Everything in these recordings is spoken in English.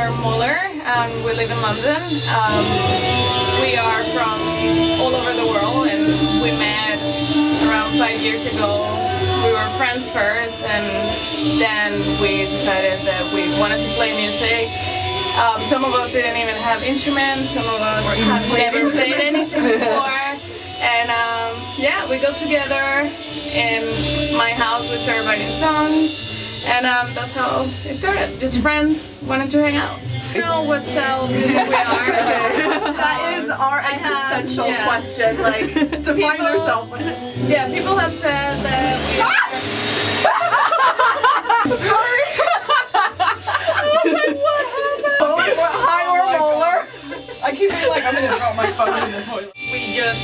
are MOLAR, and we live in London. We are from all over the world, and we met around 5 years ago. We were friends first, and then we decided that we wanted to play music. Some of us didn't even have instruments, some of us had never played anything before. And yeah, we got together in my house, we started writing songs, and that's how it started. Just friends wanted to hang out. You know what style of music we are. That is our existential question, like, define yourselves. Yeah, people have said that we sorry! I was like, what happened? Hi, we're MOLAR. I keep being like, I'm gonna drop my phone in the toilet. We just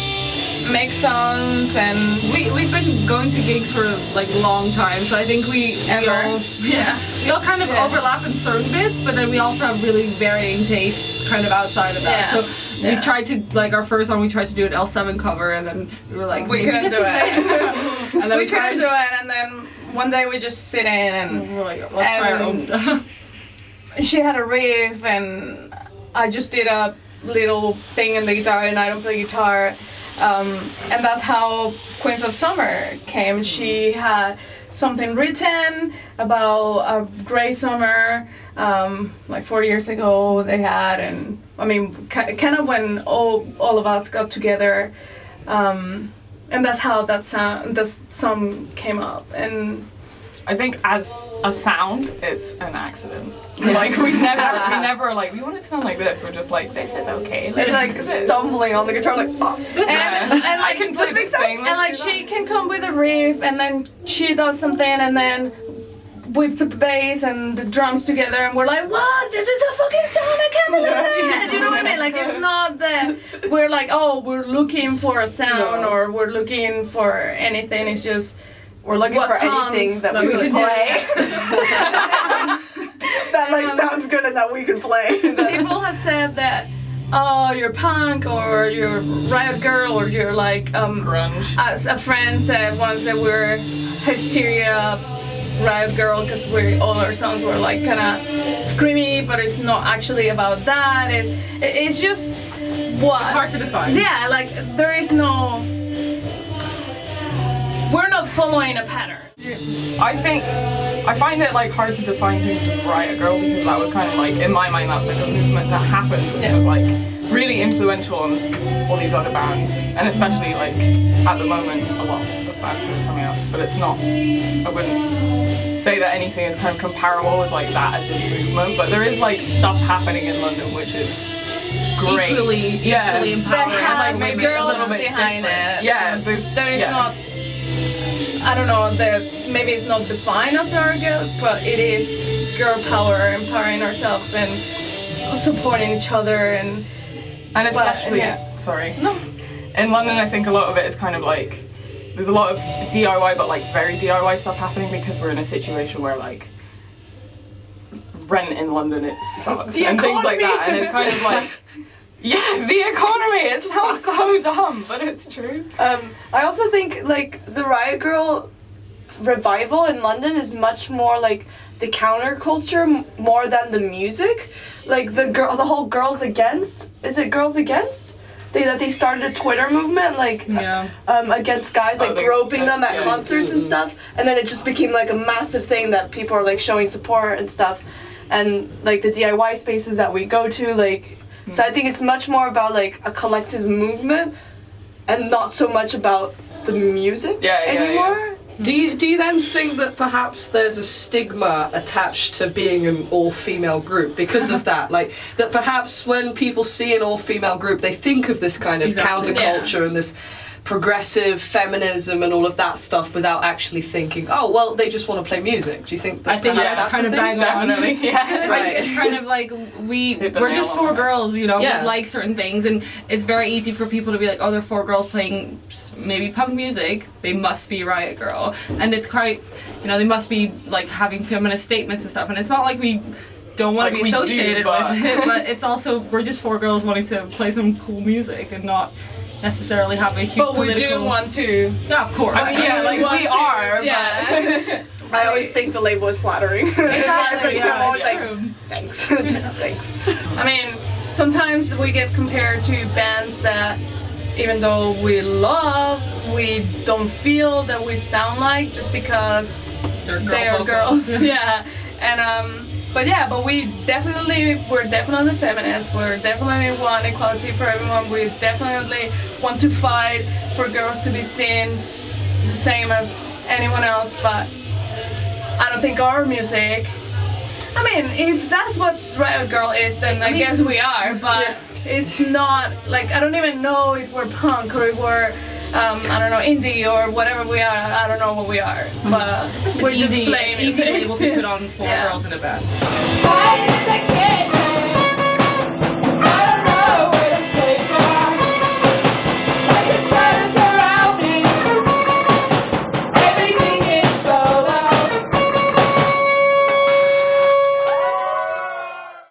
make songs, and we've been going to gigs for like a long time, so I think we all kind of overlap in certain bits, but then we also have really varying tastes kind of outside of that. So we tried to, like, our first song we tried to do an L7 cover, and then we were like, we couldn't do it. And then we couldn't do it, and then one day we just sit in and we're like, let's try our own stuff. She had a riff, and I just did a little thing in the guitar, and I don't play guitar. And that's how Queens of Summer came. She had something written about a great summer, like 4 years ago they had, and I mean, kind of when all of us got together, and that's how this song came up. And I think as a sound, it's an accident. Like we never like, we want it to sound like this. We're just like, this is okay. It's like stumbling on the guitar, like, oh, this and like, I can play this thing. And like, she can come with a riff, and then she does something, and then we put the bass and the drums together, and we're like, what? This is a fucking sound, I can't believe it! You know what I mean? Like, it's not that we're like, oh, we're looking for a sound, or we're looking for anything. It's just, we're looking for anything that we can play. That like sounds good and that we can play. People have said that, oh, you're punk, or you're riot girl, or you're like grunge. As a friend said once that we're hysteria riot girl, because all our songs were like kind of screamy, but it's not actually about that. It's just what? It's hard to define. Yeah, like there is no. We're not following a pattern. I find it like hard to define who's Riot Girl, because that was kind of like, in my mind, that's like a movement that happened, which was like really influential on all these other bands, and especially like at the moment a lot of bands that are coming out. But it's not, I wouldn't say that anything is kind of comparable with like that as a movement, but there is like stuff happening in London which is great. Equally empowering. But like maybe girls a little bit behind different. it. Yeah, there is not. I don't know, maybe it's not defined as our girl, but it is girl power, empowering ourselves and supporting each other, and especially in London, I think a lot of it is kind of like, there's a lot of DIY, but like very DIY stuff happening, because we're in a situation where like rent in London, it sucks and things like that, and it's kind of like, yeah, the economy, it sounds so dumb, but it's true. I also think like the Riot Girl revival in London is much more like the counterculture more than the music. Like the whole Girls Against, is it Girls Against? They started a Twitter movement like against guys like groping them at concerts and stuff, and then it just became like a massive thing that people are like showing support and stuff, and like the DIY spaces that we go to, like. So I think it's much more about like a collective movement, and not so much about the music anymore. Do you then think that perhaps there's a stigma attached to being an all-female group because of that? Like, that perhaps when people see an all-female group, they think of this kind of counterculture and this progressive feminism and all of that stuff without actually thinking, oh, well, they just want to play music. Do you think that that's kind of bang on? Definitely, yeah. Right. It's kind of like, we're just four girls, you know, we like certain things, and it's very easy for people to be like, oh, they're four girls playing maybe punk music, they must be Riot Girl. And it's quite, you know, they must be like having feminist statements and stuff, and it's not like we don't want to be associated with it, but it's also, we're just four girls wanting to play some cool music and not necessarily have a huge But we do want to. Yeah, of course. I mean, yeah, like we are, yeah. I always think the label is flattering. Exactly, I'm yeah, always it's like, thanks. Just thanks. I mean, sometimes we get compared to bands that, even though we love, we don't feel that we sound like just because they are girls. Yeah, and but we're definitely feminists. We're definitely want equality for everyone. We definitely want to fight for girls to be seen the same as anyone else. But I don't think our music. I mean, if that's what Riot Girl is, then I guess we are. But it's not like, I don't even know if we're punk or if we're I don't know, indie or whatever we are. I don't know what we are, but It's just we're an just easy playing music. label to put on for Yeah. girls in a band. Fight,